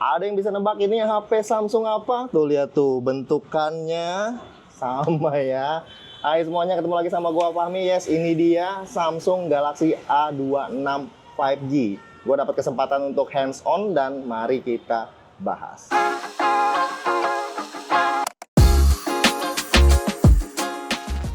Ada yang bisa nebak ini HP Samsung apa? Tuh lihat tuh bentukannya sama ya. Hai semuanya, ketemu lagi sama gua Fahmi. Yes, ini dia Samsung Galaxy A26 5G. Gua dapat kesempatan untuk hands on dan mari kita bahas.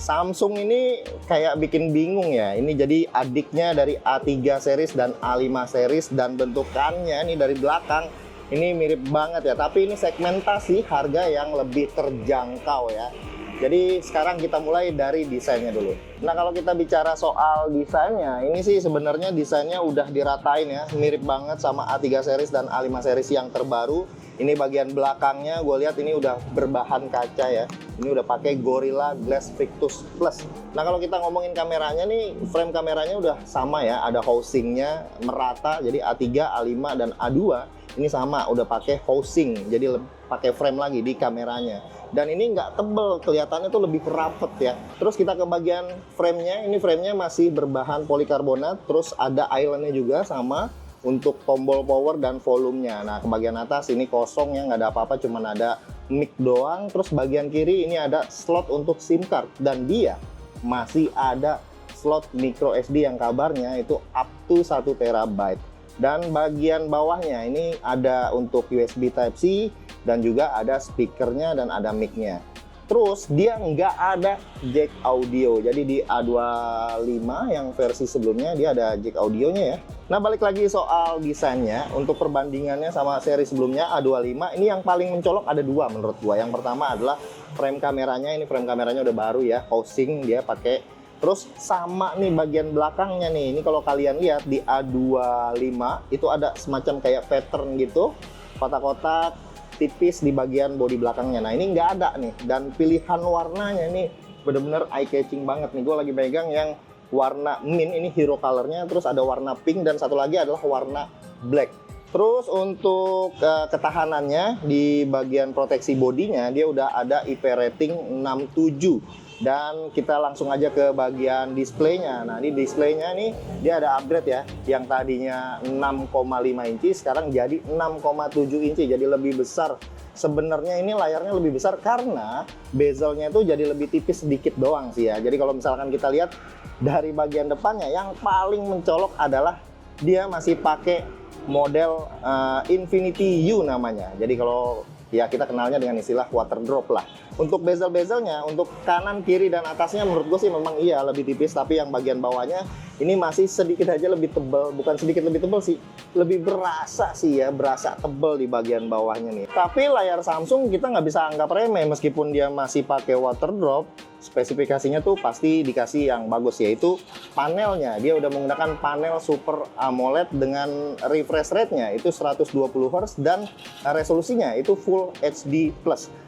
Samsung ini kayak bikin bingung ya. Ini jadi adiknya dari A3 series dan A5 series, dan bentukannya ini dari belakang ini mirip banget ya. Tapi ini segmentasi harga yang lebih terjangkau ya. Jadi sekarang kita mulai dari desainnya dulu. Nah, kalau kita bicara soal desainnya, ini sih sebenarnya desainnya udah diratain ya. Mirip banget sama A3 series dan A5 series yang terbaru. Ini bagian belakangnya gue lihat ini udah berbahan kaca ya. Ini udah pakai Gorilla Glass Victus Plus. Nah, kalau kita ngomongin kameranya nih, frame kameranya udah sama ya. Ada housingnya merata, jadi A3, A5, dan A2 ini sama, udah pakai housing. Jadi pakai frame lagi di kameranya. Dan ini nggak tebel, kelihatannya tuh lebih rapet ya. Terus kita ke bagian framenya, ini framenya masih berbahan polikarbonat. Terus ada islandnya juga sama untuk tombol power dan volumenya. Nah, ke bagian atas ini kosong ya, nggak ada apa-apa, cuman ada mic doang. Terus bagian kiri ini ada slot untuk SIM card, dan dia masih ada slot micro SD yang kabarnya itu up to 1 TB. Dan bagian bawahnya ini ada untuk USB Type-C dan juga ada speakernya dan ada mic-nya. Terus dia nggak ada jack audio. Jadi di A25 yang versi sebelumnya dia ada jack audionya ya. Nah, balik lagi soal desainnya, untuk perbandingannya sama seri sebelumnya A25, ini yang paling mencolok ada dua menurut gua. Yang pertama adalah frame kameranya. Ini frame kameranya udah baru ya, housing dia pakai. Terus sama nih bagian belakangnya nih. Ini kalau kalian lihat di A25 itu ada semacam kayak pattern gitu, kotak-kotak tipis di bagian bodi belakangnya. Nah, ini nggak ada nih. Dan pilihan warnanya nih bener-bener eye catching banget nih. Gue lagi pegang yang warna mint, ini hero colornya. Terus ada warna pink dan satu lagi adalah warna black. Terus untuk ketahanannya di bagian proteksi bodinya dia udah ada IP rating 67. Dan kita langsung aja ke bagian displaynya. Nah, ini displaynya nih dia ada upgrade ya. Yang tadinya 6,5 inci sekarang jadi 6,7 inci, jadi lebih besar. Sebenarnya ini layarnya lebih besar karena bezelnya itu jadi lebih tipis sedikit doang sih ya. Jadi kalau misalkan kita lihat dari bagian depannya, yang paling mencolok adalah dia masih pakai model Infinity U namanya. Jadi kalau ya kita kenalnya dengan istilah water drop lah. Untuk bezel-bezelnya, untuk kanan, kiri, dan atasnya menurut gue sih memang iya lebih tipis. Tapi yang bagian bawahnya ini masih sedikit aja lebih tebal. Bukan sedikit lebih tebal sih, lebih berasa sih ya, berasa tebal di bagian bawahnya nih. Tapi layar Samsung kita nggak bisa anggap remeh. Meskipun dia masih pakai water drop, spesifikasinya tuh pasti dikasih yang bagus, yaitu panelnya. Dia udah menggunakan panel Super AMOLED dengan refresh rate-nya itu 120 Hz dan resolusinya itu Full HD+.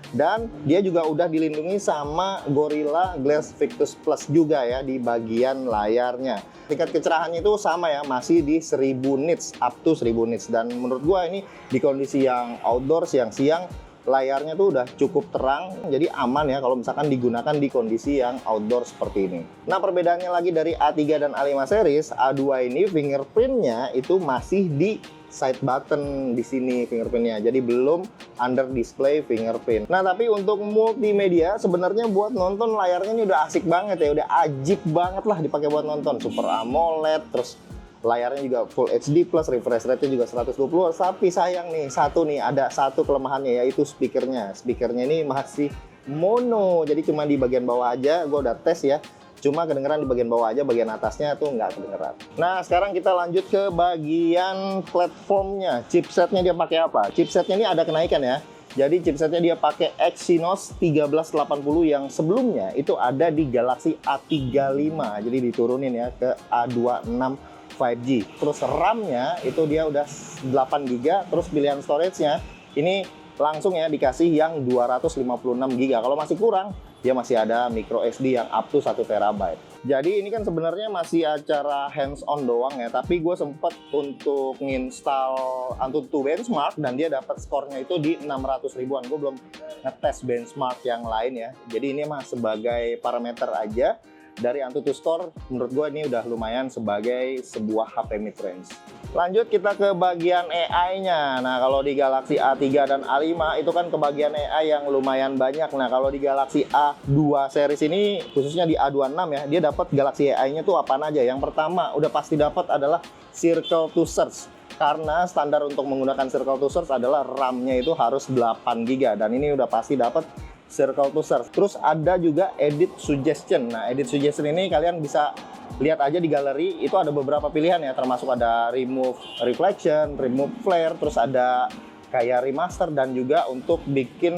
Dan dia juga udah dilindungi sama Gorilla Glass Victus Plus juga ya di bagian layarnya. Tingkat kecerahannya itu sama ya, masih di 1000 nits, up to 1000 nits. Dan menurut gua ini di kondisi yang outdoor, siang-siang, layarnya tuh udah cukup terang, jadi aman ya kalau misalkan digunakan di kondisi yang outdoor seperti ini. Nah, perbedaannya lagi dari A3 dan A5 series, A2 ini fingerprintnya itu masih di side button di sini fingerprintnya, jadi belum under display fingerprint. Nah, tapi untuk multimedia sebenarnya buat nonton layarnya ini udah asik banget ya, udah ajib banget lah dipakai buat nonton. Super AMOLED, terus layarnya juga Full HD+, refresh rate-nya juga 120 Hz. Tapi sayang nih, ada satu kelemahannya, yaitu speakernya. Speakernya ini masih mono, jadi cuma di bagian bawah aja. Gue udah tes ya, cuma kedengeran di bagian bawah aja, bagian atasnya tuh nggak kedengeran. Nah, sekarang kita lanjut ke bagian platformnya. Chipsetnya dia pakai apa? Chipsetnya ini ada kenaikan ya. Jadi chipsetnya dia pakai Exynos 1380 yang sebelumnya itu ada di Galaxy A35. Jadi diturunin ya ke A26 5G. Terus RAM-nya itu dia udah 8GB. Terus pilihan storage-nya ini langsung ya dikasih yang 256GB. Kalau masih kurang, dia masih ada micro SD yang up to 1 TB. Jadi ini kan sebenarnya masih acara hands on doang ya, tapi gue sempet untuk nginstal Antutu benchmark dan dia dapat skornya itu di 600 ribuan. Gue belum ngetes benchmark yang lain ya. Jadi ini mah sebagai parameter aja. dari Antutu Store, menurut gue ini udah lumayan sebagai sebuah HP mid-range. Lanjut kita ke bagian AI-nya. Nah, kalau di Galaxy A3 dan A5 itu kan kebagian AI yang lumayan banyak. Nah, kalau di Galaxy A2 series ini, khususnya di A26 ya, dia dapat Galaxy AI-nya tuh apa aja. Yang pertama, udah pasti dapat adalah Circle to Search. Karena standar untuk menggunakan Circle to Search adalah RAM-nya itu harus 8 GB, dan ini udah pasti dapat Circle to Search. Terus ada juga Edit Suggestion. Nah, Edit Suggestion ini kalian bisa lihat aja di galeri, itu ada beberapa pilihan ya, termasuk ada Remove Reflection, Remove Flare, terus ada kayak remaster, dan juga untuk bikin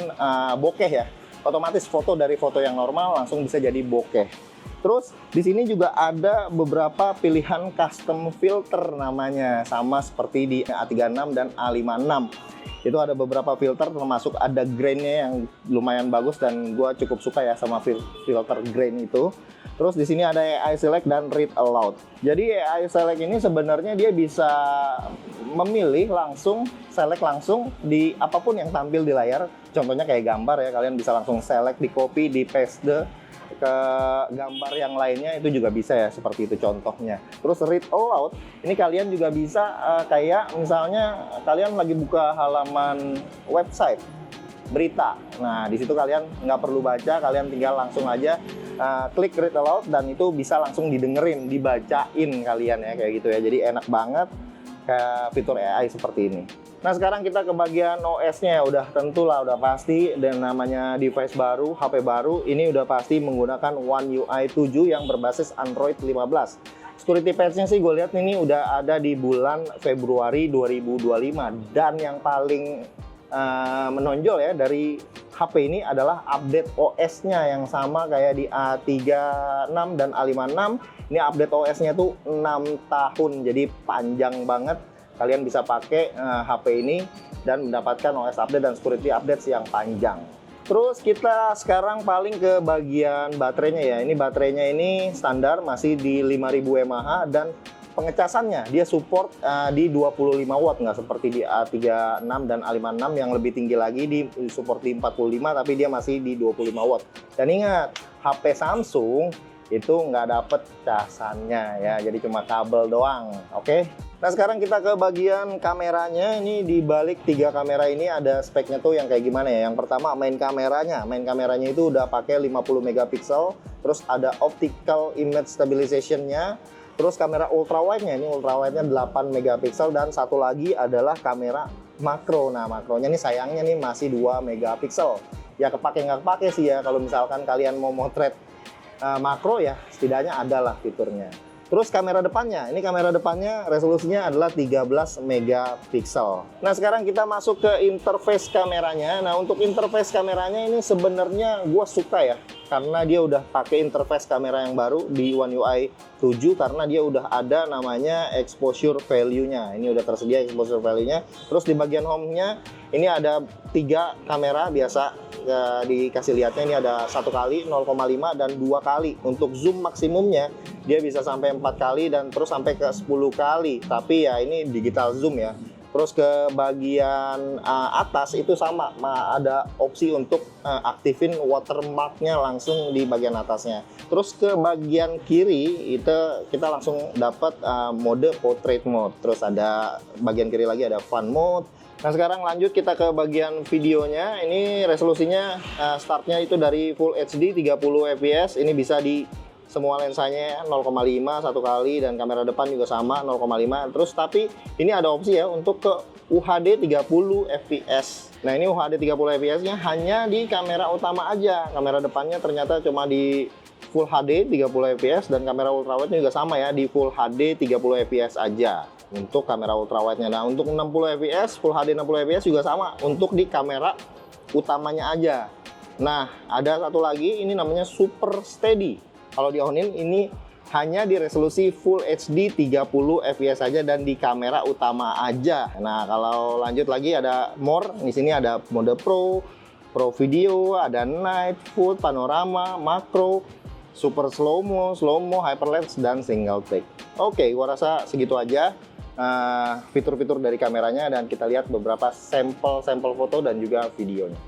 bokeh ya. Otomatis foto dari foto yang normal langsung bisa jadi bokeh. Terus di sini juga ada beberapa pilihan custom filter namanya, sama seperti di A36 dan A56. Itu ada beberapa filter, termasuk ada grain-nya yang lumayan bagus, dan gue cukup suka ya sama filter grain itu. Terus di sini ada AI Select dan Read Aloud. Jadi AI Select ini sebenarnya dia bisa memilih langsung, select langsung di apapun yang tampil di layar. Contohnya kayak gambar ya, kalian bisa langsung select, di copy, di paste ke gambar yang lainnya, itu juga bisa ya, seperti itu contohnya. Terus Read Aloud, ini kalian juga bisa kayak misalnya kalian lagi buka halaman website berita. Nah, di situ kalian nggak perlu baca, kalian tinggal langsung aja klik Read Aloud, dan itu bisa langsung didengerin, dibacain kalian ya, kayak gitu ya. Jadi enak banget kayak fitur AI seperti ini. Nah, sekarang kita ke bagian OS-nya. Udah tentulah, udah pasti, dan namanya device baru, HP baru, ini udah pasti menggunakan One UI 7 yang berbasis Android 15. Security patch-nya sih gue lihat ini udah ada di bulan Februari 2025, dan yang paling menonjol ya dari HP ini adalah update OS-nya yang sama kayak di A36 dan A56. Ini update OS-nya tuh 6 tahun, jadi panjang banget. Kalian bisa pakai HP ini dan mendapatkan OS update dan security update yang panjang. Terus kita sekarang paling ke bagian baterainya ya. Ini baterainya ini standar masih di 5000 mAh, dan pengecasannya dia support di 25 watt, nggak seperti di A36 dan A56 yang lebih tinggi lagi, di support di 45, tapi dia masih di 25 watt. Dan ingat, HP Samsung itu nggak dapet casannya ya, jadi cuma kabel doang. Oke. Nah, sekarang kita ke bagian kameranya. Ini di balik 3 kamera ini ada speknya tuh yang kayak gimana ya. Yang pertama main kameranya. Main kameranya itu udah pakai 50 megapiksel, terus ada optical image stabilization-nya. Terus kamera ultrawide-nya, ini ultrawide-nya 8 megapiksel, dan satu lagi adalah kamera makro. Nah, makronya nih sayangnya nih masih 2 megapiksel. Ya kepake nggak kepake sih ya, kalau misalkan kalian mau motret makro ya setidaknya ada lah fiturnya. Terus kamera depannya, ini kamera depannya resolusinya adalah 13 megapiksel. Nah, sekarang kita masuk ke interface kameranya. Nah, untuk interface kameranya ini sebenarnya gue suka ya, karena dia udah pakai interface kamera yang baru di One UI 7, karena dia udah ada namanya exposure value-nya. Ini udah tersedia exposure value-nya. Terus di bagian home-nya ini ada 3 kamera biasa. Dikasih lihatnya ini ada 1 kali, 0,5 dan 2 kali. Untuk zoom maksimumnya dia bisa sampai 4 kali dan terus sampai ke 10 kali. Tapi ya ini digital zoom ya. Terus ke bagian atas itu sama, ada opsi untuk aktifin watermarknya langsung di bagian atasnya. Terus ke bagian kiri itu kita langsung dapat mode portrait mode. Terus ada bagian kiri lagi ada fun mode. Nah, sekarang lanjut kita ke bagian videonya. Ini resolusinya startnya itu dari Full HD 30 fps. Ini bisa di semua lensanya 0,5 1 kali, dan kamera depan juga sama 0,5. Terus tapi ini ada opsi ya untuk ke UHD 30 fps. Nah, ini UHD 30 fps-nya hanya di kamera utama aja. Kamera depannya ternyata cuma di Full HD 30 fps, dan kamera ultrawide juga sama ya, di Full HD 30 fps aja untuk kamera ultrawide-nya. Nah, untuk 60 fps, Full HD 60 fps juga sama untuk di kamera utamanya aja. Nah, ada satu lagi, ini namanya Super Steady. Kalau di on-in ini hanya di resolusi Full HD 30 fps saja dan di kamera utama aja. Nah, kalau lanjut lagi ada more. Di sini ada mode Pro, Pro Video, ada Night, Food, Panorama, Makro, Super Slow-mo, Hyperlapse, dan Single Take. Oke, gua rasa segitu aja fitur-fitur dari kameranya, dan kita lihat beberapa sampel foto dan juga videonya.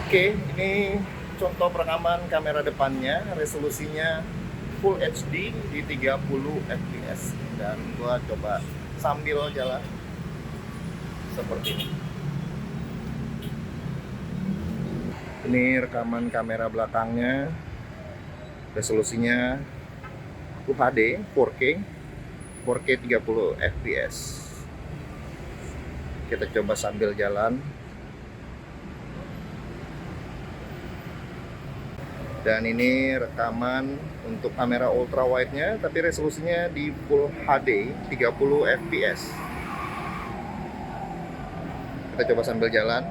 Oke, ini contoh perekaman kamera depannya, resolusinya Full HD di 30 fps, dan gua coba sambil jalan seperti ini. Ini rekaman kamera belakangnya, resolusinya Full HD 4K 30 fps. Kita coba sambil jalan. Dan ini rekaman untuk kamera ultra wide-nya, tapi resolusinya di Full HD 30 fps. Kita coba sambil jalan.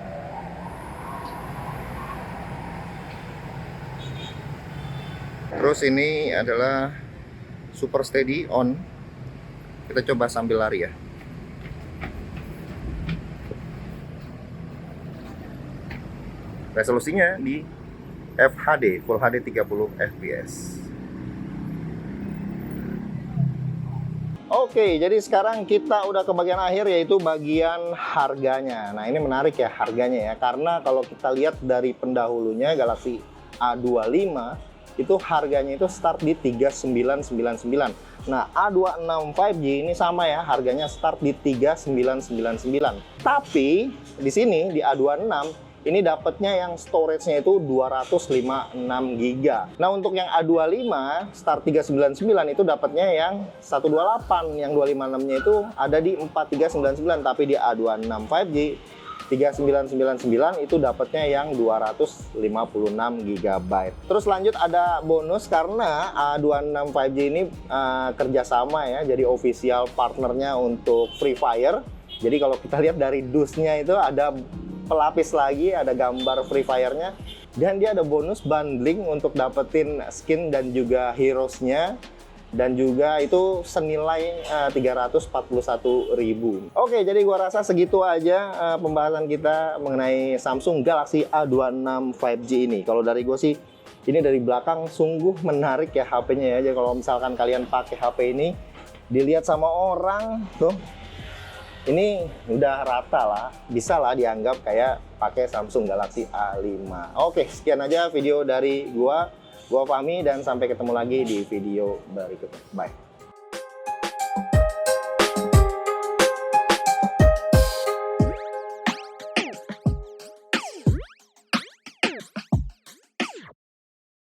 Terus ini adalah super steady on. Kita coba sambil lari ya. Resolusinya di FHD, Full HD 30 fps. Oke, jadi sekarang kita udah ke bagian akhir, yaitu bagian harganya. Nah, ini menarik ya harganya ya, karena kalau kita lihat dari pendahulunya Galaxy A25 itu harganya itu start di 3999. Nah, A26 5G ini sama ya, harganya start di 3999. Tapi di sini di A26 ini dapatnya yang storage-nya itu 256 GB. Nah, untuk yang A25 start 399 itu dapatnya yang 128, yang 256-nya itu ada di 4399, tapi di A26 5G 3999 itu dapatnya yang 256 GB. Terus lanjut ada bonus karena A26 5G ini kerjasama ya, jadi official partnernya untuk Free Fire. Jadi kalau kita lihat dari dusnya itu ada pelapis lagi, ada gambar Free Fire-nya, dan dia ada bonus bundling untuk dapetin skin dan juga heroes-nya, dan juga itu senilai 341.000. Oke, jadi gua rasa segitu aja pembahasan kita mengenai Samsung Galaxy A26 5G ini. Kalau dari gue sih, ini dari belakang sungguh menarik ya HP-nya ya. Jadi kalau misalkan kalian pakai HP ini, dilihat sama orang tuh, ini udah rata lah, bisa lah dianggap kayak pakai Samsung Galaxy A5. Oke, sekian aja video dari gua Fahmi, dan sampai ketemu lagi di video berikutnya. Bye.